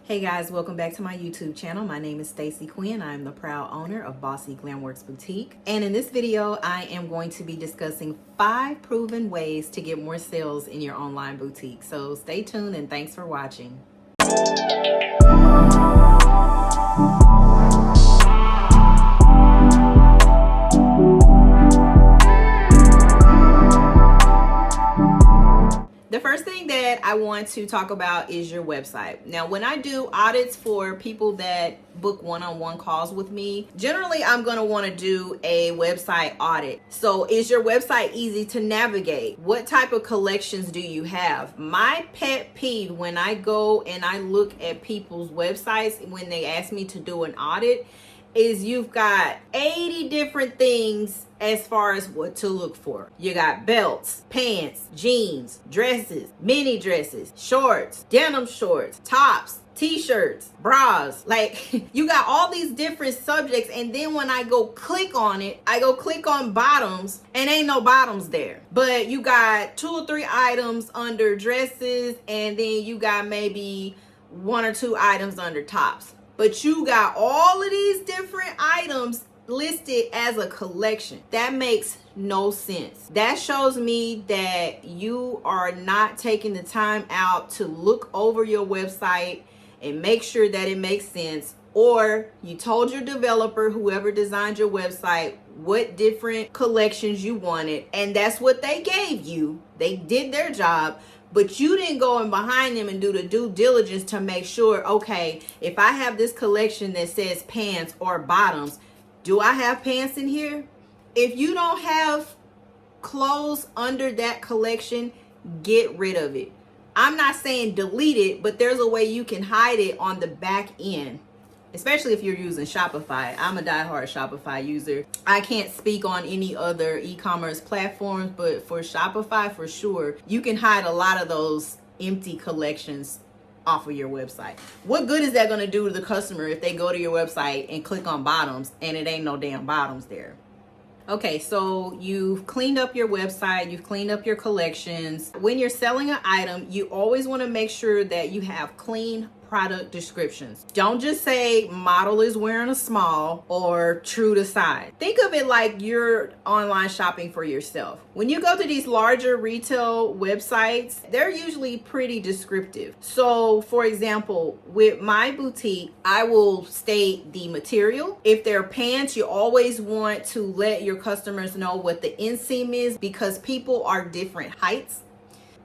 Hey guys, welcome back to my YouTube channel. My name is Stacy Quinn. I am the proud owner of Bossy Glamworks Boutique. And in this video, I am going to be discussing 5 proven ways to get more sales in your online boutique. So stay tuned and thanks for watching. The first thing that I want to talk about is your website. Now, when I do audits for people that book one-on-one calls with me, generally I'm going to want to do a website audit. So is your website easy to navigate? What type of collections do you have? My pet peeve when I go and I look at people's websites when they ask me to do an audit is you've got 80 different things as far as what to look for. You got belts, pants, jeans, dresses, mini dresses, shorts, denim shorts, tops, t-shirts, bras. Like, you got all these different subjects, and then when I go click on it, I go click on bottoms and ain't no bottoms there. But you got 2 or 3 items under dresses, and then you got maybe 1 or 2 items under tops. But you got all of these different items listed as a collection. That makes no sense. That shows me that you are not taking the time out to look over your website and make sure that it makes sense. Or you told your developer, whoever designed your website, what different collections you wanted, and that's what they gave you. They did their job. But you didn't go in behind them and do the due diligence to make sure, okay, if I have this collection that says pants or bottoms, do I have pants in here? If you don't have clothes under that collection, get rid of it. I'm not saying delete it, but there's a way you can hide it on the back end. Especially if you're using Shopify. I'm a diehard Shopify user. I can't speak on any other e-commerce platforms, but for Shopify, for sure, you can hide a lot of those empty collections off of your website. What good is that going to do to the customer if they go to your website and click on bottoms and it ain't no damn bottoms there? Okay, so you've cleaned up your website, you've cleaned up your collections. When you're selling an item, you always want to make sure that you have clean product descriptions. Don't just say model is wearing a small or true to size. Think of it like you're online shopping for yourself. When you go to these larger retail websites, they're usually pretty descriptive. So for example, with my boutique, I will state the material. If they're pants, you always want to let your customers know what the inseam is because people are different heights.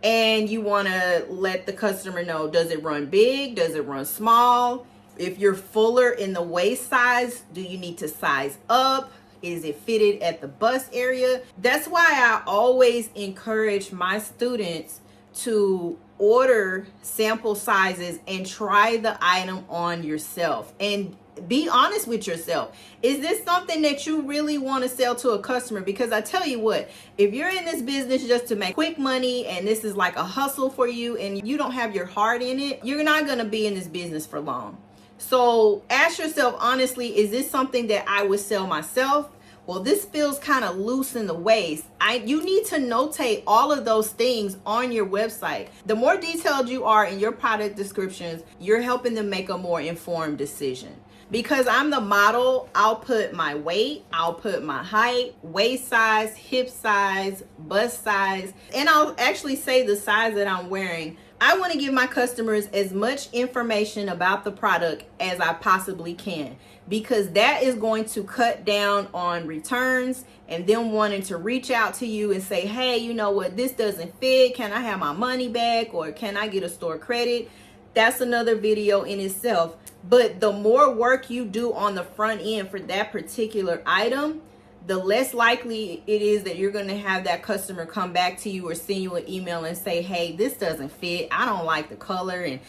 And you want to let the customer know, does it run big? Does it run small? If you're fuller in the waist size, do you need to size up? Is it fitted at the bust area? That's why I always encourage my students to order sample sizes and try the item on yourself. And be honest with yourself. Is this something that you really want to sell to a customer? Because I tell you what, if you're in this business just to make quick money and this is like a hustle for you and you don't have your heart in it, you're not going to be in this business for long. So ask yourself honestly, is this something that I would sell myself? Well, this feels kind of loose in the waist. You need to notate all of those things on your website. The more detailed you are in your product descriptions, you're helping them make a more informed decision. Because I'm the model, I'll put my weight, I'll put my height, waist size, hip size, bust size, and I'll actually say the size that I'm wearing. I want to give my customers as much information about the product as I possibly can, because that is going to cut down on returns and them wanting to reach out to you and say, hey, you know what, this doesn't fit. Can I have my money back, or can I get a store credit? That's another video in itself. But the more work you do on the front end for that particular item, the less likely it is that you're going to have that customer come back to you or send you an email and say, hey, this doesn't fit. I don't like the color and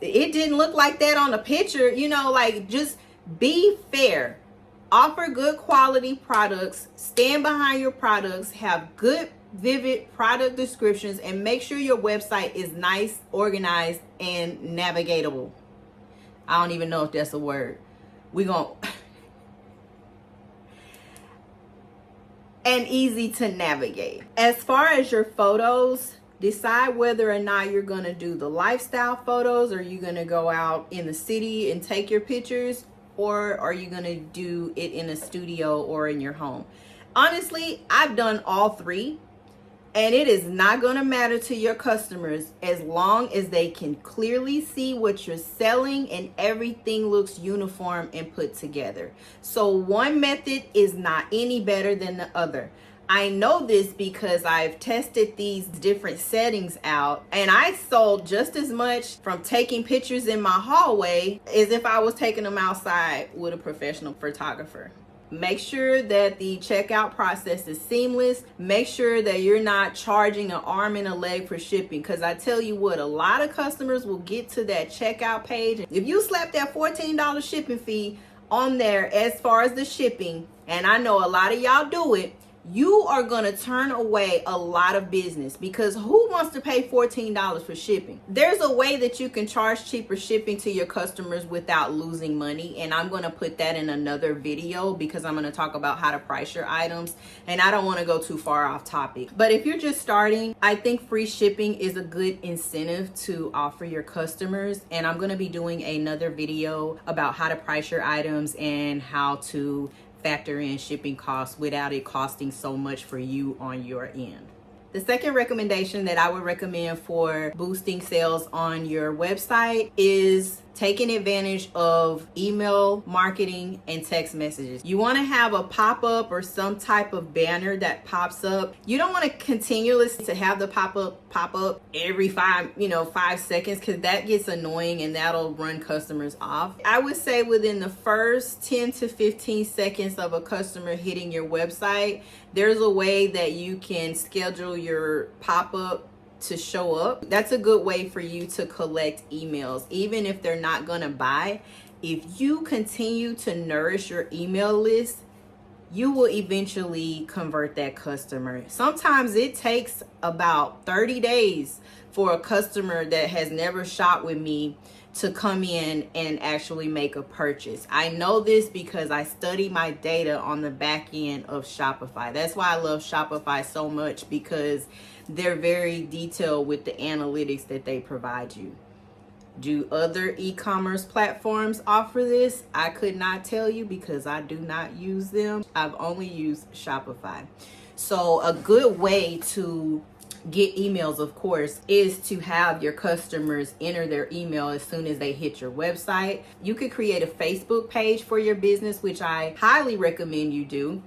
it didn't look like that on the picture. You know, like, just be fair. Offer good quality products. Stand behind your products. Have good, vivid product descriptions, and make sure your website is nice, organized, and navigatable. I don't even know if that's a word. And easy to navigate. As far as your photos, Decide whether or not you're going to do the lifestyle photos, or you're going to go out in the city and take your pictures, or are you going to do it in a studio or in your home? Honestly, I've done all three, and it is not going to matter to your customers as long as they can clearly see what you're selling and everything looks uniform and put together. So one method is not any better than the other. I know this because I've tested these different settings out, and I sold just as much from taking pictures in my hallway as if I was taking them outside with a professional photographer. Make sure that the checkout process is seamless. Make sure that you're not charging an arm and a leg for shipping, because I tell you what, a lot of customers will get to that checkout page. If you slap that $14 shipping fee on there as far as the shipping, and I know a lot of y'all do it, you are going to turn away a lot of business, because who wants to pay $14 for shipping? There's a way that you can charge cheaper shipping to your customers without losing money, and I'm going to put that in another video because I'm going to talk about how to price your items, and I don't want to go too far off topic. But if you're just starting, I think free shipping is a good incentive to offer your customers, and I'm going to be doing another video about how to price your items and how to factor in shipping costs without it costing so much for you on your end. The second recommendation that I would recommend for boosting sales on your website is taking advantage of email marketing and text messages. You want to have a pop-up or some type of banner that pops up. You don't want to continuously to have the pop up every 5 seconds, because that gets annoying and that'll run customers off. I would say within the first 10 to 15 seconds of a customer hitting your website, there's a way that you can schedule your pop-up to show up. That's a good way for you to collect emails, even if they're not going to buy. If you continue to nourish your email list, you will eventually convert that customer. Sometimes it takes about 30 days for a customer that has never shopped with me to come in and actually make a purchase. I know this because I study my data on the back end of Shopify. That's why I love Shopify so much, because they're very detailed with the analytics that they provide you. Do other e-commerce platforms offer this? I could not tell you because I do not use them. I've only used Shopify. So a good way to get emails, of course, is to have your customers enter their email as soon as they hit your website. You could create a Facebook page for your business, which I highly recommend you do.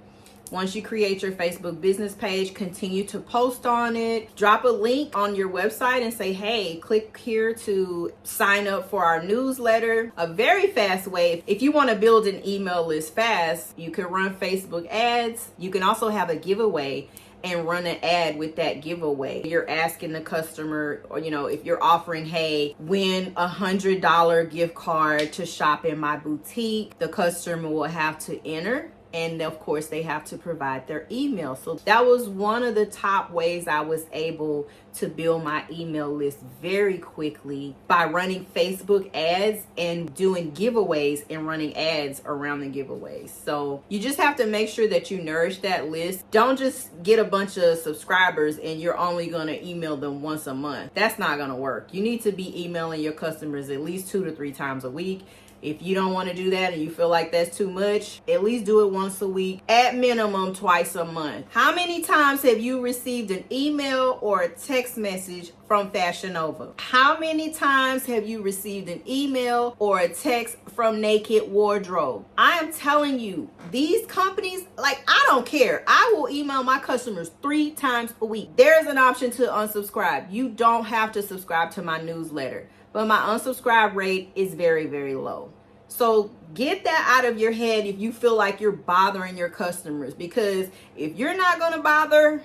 Once you create your Facebook business page, continue to post on it. Drop a link on your website and say, hey, click here to sign up for our newsletter. A very fast way, if you want to build an email list fast, you can run Facebook ads. You can also have a giveaway and run an ad with that giveaway. You're asking the customer, or if you're offering, hey, win $100 gift card to shop in my boutique, the customer will have to enter. And of course, they have to provide their email. So that was one of the top ways I was able to build my email list very quickly, by running Facebook ads and doing giveaways and running ads around the giveaways. So you just have to make sure that you nourish that list. Don't just get a bunch of subscribers and you're only going to email them once a month. That's not going to work. You need to be emailing your customers at least 2 to 3 times a week. If you don't want to do that and you feel like that's too much, at least do it once a week, at minimum twice a month. How many times have you received an email or a text message from Fashion Nova? How many times have you received an email or a text from Naked Wardrobe? I am telling you, these companies, I don't care. I will email my customers 3 times a week. There's an option to unsubscribe. You don't have to subscribe to my newsletter, but my unsubscribe rate is very, very low. So get that out of your head if you feel like you're bothering your customers, because if you're not going to bother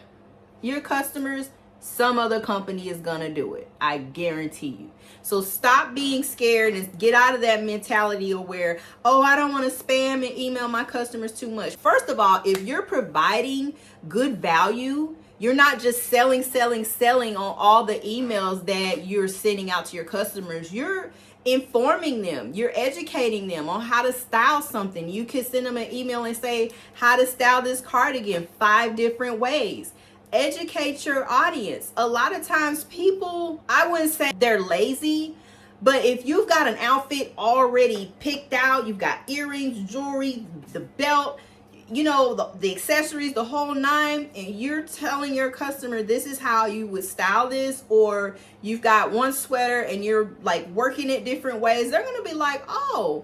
your customers, some other company is going to do it. I guarantee you. So stop being scared and get out of that mentality of where, oh, I don't want to spam and email my customers too much. First of all, if you're providing good value, you're not just selling on all the emails that you're sending out to your customers. You're informing them. You're educating them on how to style something. You could send them an email and say how to style this cardigan 5 different ways. Educate your audience. A lot of times people, I wouldn't say they're lazy, but if you've got an outfit already picked out, you've got earrings, jewelry, the belt, you know, the accessories, the whole nine, and you're telling your customer this is how you would style this, or you've got one sweater and you're like working it different ways, they're going to be like, oh,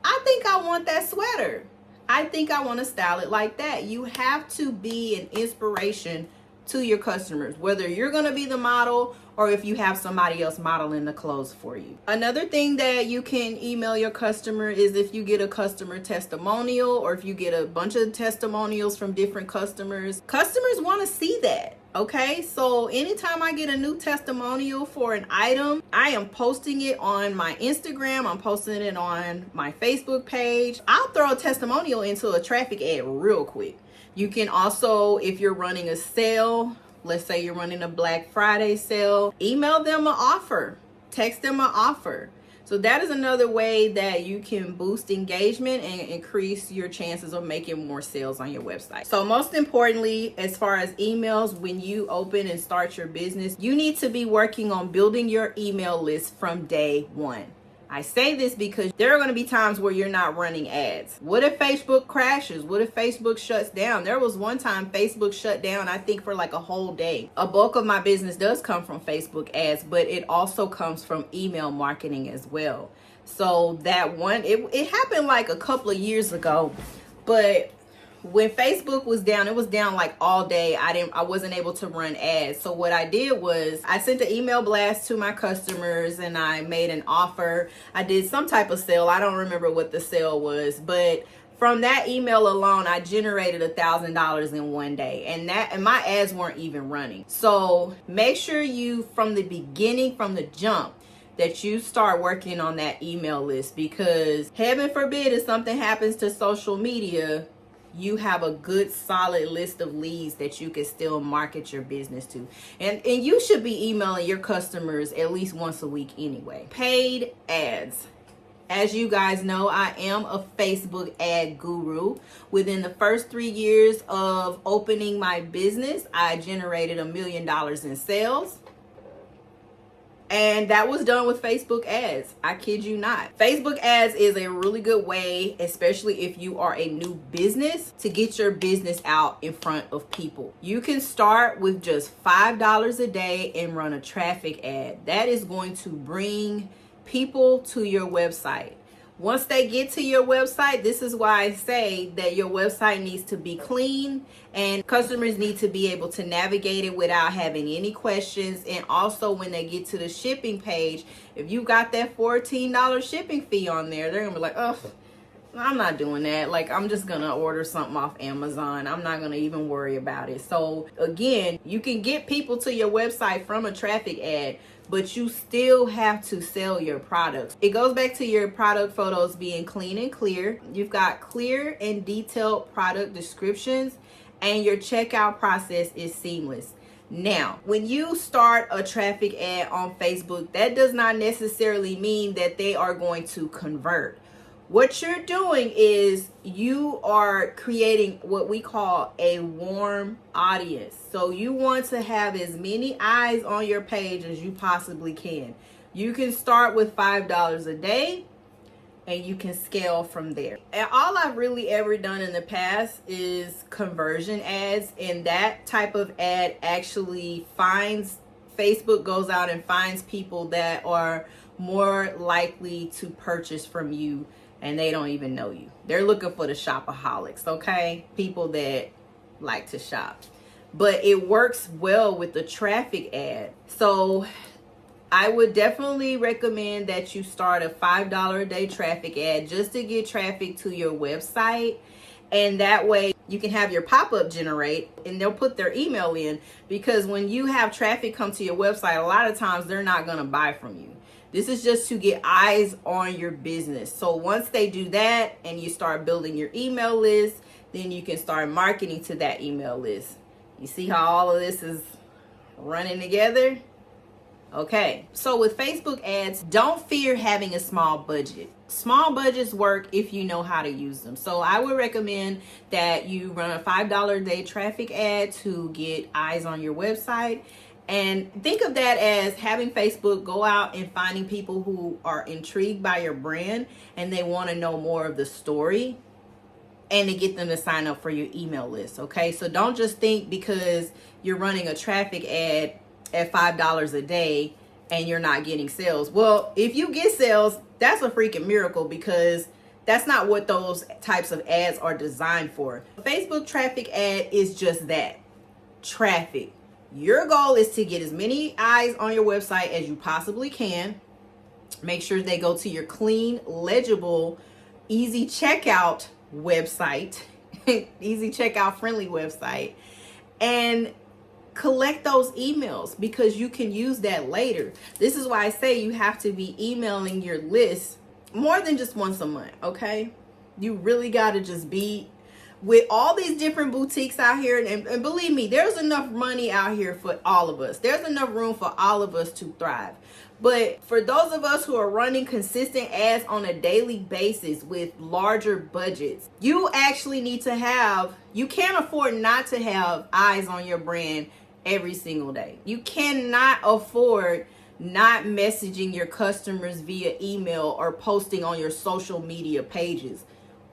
I think I want that sweater. I think I want to style it like that. You have to be an inspiration to your customers, whether you're going to be the model or if you have somebody else modeling the clothes for you. Another thing that you can email your customer is if you get a customer testimonial, or if you get a bunch of testimonials from different customers. Customers want to see that. Okay, so anytime I get a new testimonial for an item, I am posting it on my Instagram, I'm posting it on my Facebook page. I'll throw a testimonial into a traffic ad real quick. You can also, if you're running a sale, let's say you're running a Black Friday sale, email them an offer, text them an offer. So that is another way that you can boost engagement and increase your chances of making more sales on your website. So most importantly, as far as emails, when you open and start your business, you need to be working on building your email list from day one. I say this because there are going to be times where you're not running ads. What if Facebook crashes? What if Facebook shuts down? There was one time Facebook shut down, I think, for like a whole day. A bulk of my business does come from Facebook ads, but it also comes from email marketing as well. So that one, it happened like a couple of years ago, but when Facebook was down, it was down like all day. I wasn't able to run ads. So what I did was I sent an email blast to my customers and I made an offer. I did some type of sale. I don't remember what the sale was, but from that email alone, I generated $1,000 in one day, and my ads weren't even running. So make sure you, from the beginning, from the jump, that you start working on that email list, because heaven forbid if something happens to social media, you have a good solid list of leads that you can still market your business to. And you should be emailing your customers at least once a week anyway. Paid ads. As you guys know, I am a Facebook ad guru. Within the first 3 years of opening my business, I generated $1 million in sales. And that was done with Facebook ads. I kid you not. Facebook ads is a really good way, especially if you are a new business, to get your business out in front of people. You can start with just $5 a day and run a traffic ad. That is going to bring people to your website. Once they get to your website, this is why I say that your website needs to be clean and customers need to be able to navigate it without having any questions. And also when they get to the shipping page, if you got that $14 shipping fee on there, they're gonna be like, oh, I'm not doing that. Like, I'm just gonna order something off Amazon. I'm not gonna even worry about it. So again, you can get people to your website from a traffic ad, but you still have to sell your products. It goes back to your product photos being clean and clear. You've got clear and detailed product descriptions, and your checkout process is seamless. Now, when you start a traffic ad on Facebook, that does not necessarily mean that they are going to convert. What you're doing is you are creating what we call a warm audience. So you want to have as many eyes on your page as you possibly can. You can start with $5 a day and you can scale from there. And all I've really ever done in the past is conversion ads, and that type of ad actually Facebook goes out and finds people that are more likely to purchase from you, and they don't even know you. They're looking for the shopaholics, okay? People that like to shop. But it works well with the traffic ad. So I would definitely recommend that you start a $5 a day traffic ad just to get traffic to your website. And that way you can have your pop-up generate and they'll put their email in, because when you have traffic come to your website, a lot of times they're not going to buy from you. This is just to get eyes on your business. So once they do that and you start building your email list, then you can start marketing to that email list. You see how all of this is running together? Okay, so with Facebook ads, don't fear having a small budget. Small budgets work if you know how to use them. So I would recommend that you run a $5 a day traffic ad to get eyes on your website. And think of that as having Facebook go out and finding people who are intrigued by your brand and they want to know more of the story, and to get them to sign up for your email list. Okay, so don't just think because you're running a traffic ad at $5 a day and you're not getting sales. Well, if you get sales, that's a freaking miracle, because that's not what those types of ads are designed for. Facebook traffic ad is just that, traffic. Your goal is to get as many eyes on your website as you possibly can. Make sure they go to your clean, legible, easy checkout website, easy checkout friendly website, and collect those emails, because you can use that later. This is why I say you have to be emailing your list more than just once a month. Okay, you really got to just be with all these different boutiques out here, and believe me, there's enough money out here for all of us. There's enough room for all of us to thrive. But for those of us who are running consistent ads on a daily basis with larger budgets, you actually need to have, you can't afford not to have eyes on your brand every single day. You cannot afford not messaging your customers via email or posting on your social media pages.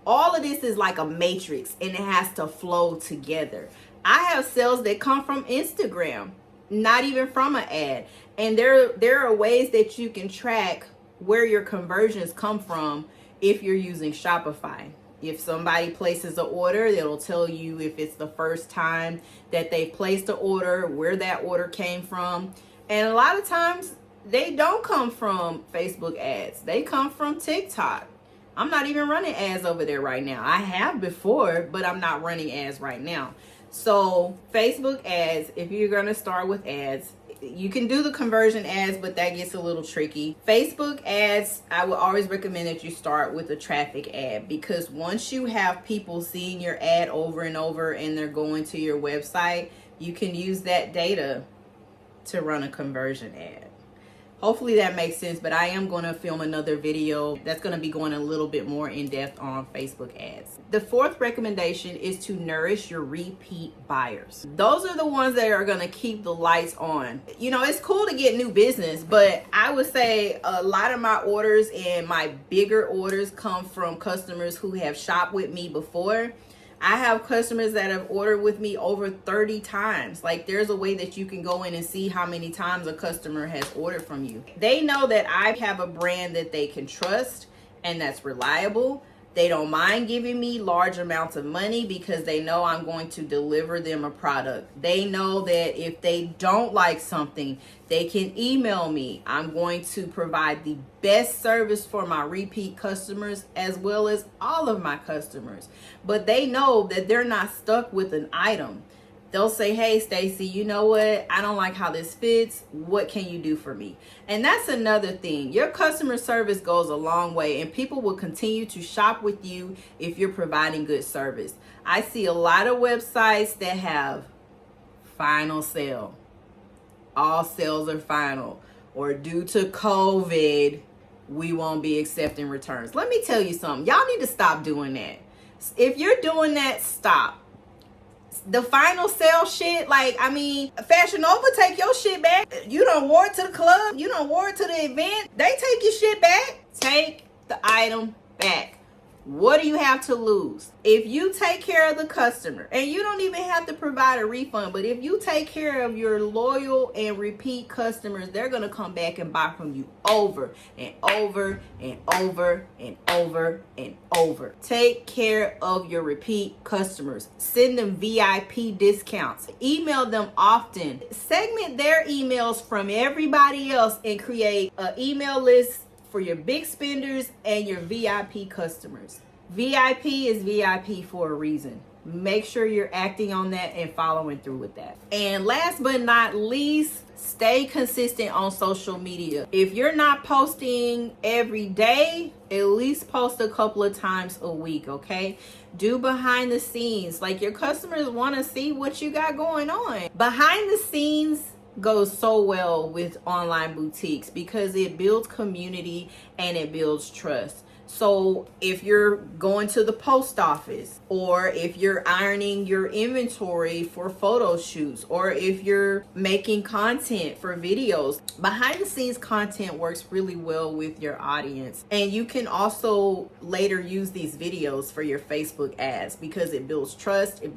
All of this is like a matrix, and it has to flow together. I have sales that come from Instagram, not even from an ad. And there are ways that you can track where your conversions come from if you're using Shopify. If somebody places an order, it'll tell you if it's the first time that they placed an order, where that order came from. And a lot of times they don't come from Facebook ads. They come from TikTok. I'm not even running ads over there right now. I have before, but I'm not running ads right now. So Facebook ads, if you're going to start with ads, you can do the conversion ads, but that gets a little tricky. Facebook ads, I would always recommend that you start with a traffic ad, because once you have people seeing your ad over and over and they're going to your website, you can use that data to run a conversion ad. Hopefully that makes sense, but I am going to film another video that's going to be going a little bit more in depth on Facebook ads. The fourth recommendation is to nourish your repeat buyers. Those are the ones that are going to keep the lights on. You know, it's cool to get new business, but I would say a lot of my orders and my bigger orders come from customers who have shopped with me before. I have customers that have ordered with me over 30 times. Like, there's a way that you can go in and see how many times a customer has ordered from you. They know that I have a brand that they can trust and that's reliable. They don't mind giving me large amounts of money because they know I'm going to deliver them a product. They know that if they don't like something, they can email me. I'm going to provide the best service for my repeat customers as well as all of my customers. But they know that they're not stuck with an item. They'll say, hey, Stacy, you know what? I don't like how this fits. What can you do for me? And that's another thing. Your customer service goes a long way, and people will continue to shop with you if you're providing good service. I see a lot of websites that have final sale. All sales are final. Or due to COVID, we won't be accepting returns. Let me tell you something. Y'all need to stop doing that. If you're doing that, stop. The final sale shit, like, I mean, Fashion Nova take your shit back. You don't wore it to the club. You don't wore it to the event. They take your shit back. Take the item back. What do you have to lose? If you take care of the customer, and you don't even have to provide a refund, but if you take care of your loyal and repeat customers, they're going to come back and buy from you over and over and over and over and over. Take care of your repeat customers. Send them VIP discounts. Email them often. Segment their emails from everybody else and create an email list for your big spenders and your VIP customers. VIP is VIP for a reason. Make sure you're acting on that and following through with that. And last but not least, stay consistent on social media. If you're not posting every day, at least post a couple of times a week, okay? Do behind the scenes. Like, your customers want to see what you got going on. Behind the scenes goes so well with online boutiques because it builds community and it builds trust. So if you're going to the post office, or if you're ironing your inventory for photo shoots, or if you're making content for videos, behind the scenes content works really well with your audience. And you can also later use these videos for your Facebook ads because it builds trust, it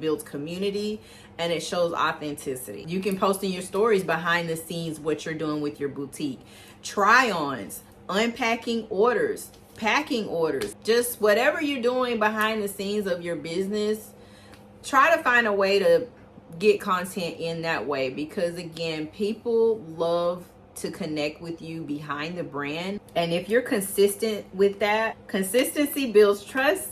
builds community, and it shows authenticity. You can post in your stories behind the scenes what you're doing with your boutique. Try-ons, unpacking orders, packing orders, just whatever you're doing behind the scenes of your business, try to find a way to get content in that way, because again, people love to connect with you behind the brand. And if you're consistent with that, consistency builds trust,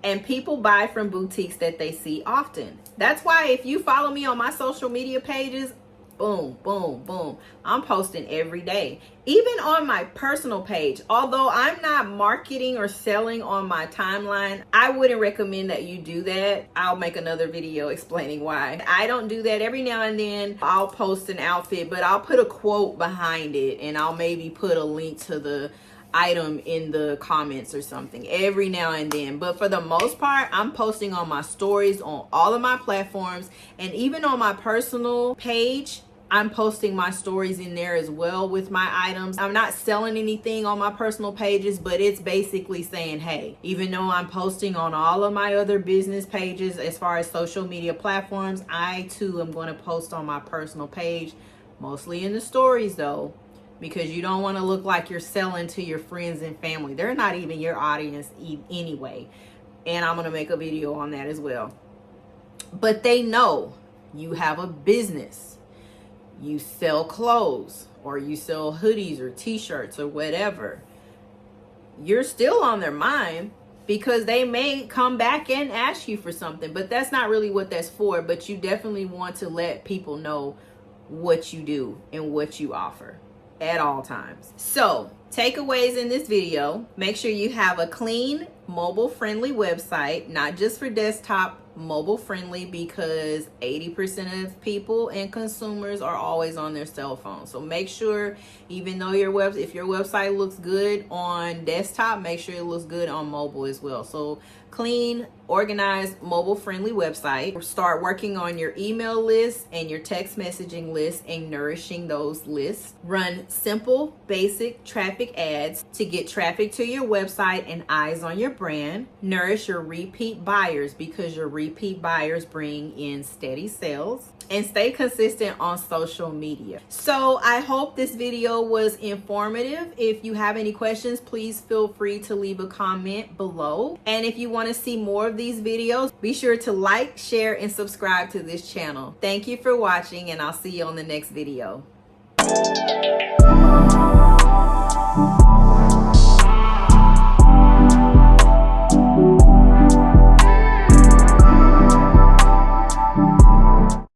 and people buy from boutiques that they see often. That's why if you follow me on my social media pages, boom, boom, boom, I'm posting every day. Even on my personal page, although I'm not marketing or selling on my timeline, I wouldn't recommend that you do that. I'll make another video explaining why. I don't do that. Every now and then I'll post an outfit, but I'll put a quote behind it, and I'll maybe put a link to the item in the comments or something every now and then. But for the most part, I'm posting on my stories on all of my platforms, and even on my personal page, I'm posting my stories in there as well with my items. I'm not selling anything on my personal pages, but it's basically saying, hey, even though I'm posting on all of my other business pages as far as social media platforms, I too am going to post on my personal page, mostly in the stories though, because you don't want to look like you're selling to your friends and family. They're not even your audience anyway. And I'm going to make a video on that as well. But they know you have a business. You sell clothes, or you sell hoodies or t-shirts or whatever. You're still on their mind, because they may come back and ask you for something, but that's not really what that's for. But you definitely want to let people know what you do and what you offer at all times. So takeaways in this video: make sure you have a clean, mobile friendly website, not just for desktop, mobile friendly, because 80% of people and consumers are always on their cell phone. So make sure, even though if your website looks good on desktop, make sure it looks good on mobile as well. So clean, organized, mobile friendly website. Start working on your email list and your text messaging list and nourishing those lists. Run simple, basic traffic ads to get traffic to your website and eyes on your brand. Nourish your repeat buyers, because your repeat buyers bring in steady sales. And stay consistent on social media. So I hope this video was informative. If you have any questions, please feel free to leave a comment below. And if you want to see more of these videos, be sure to like, share, and subscribe to this channel. Thank you for watching, and I'll see you on the next video.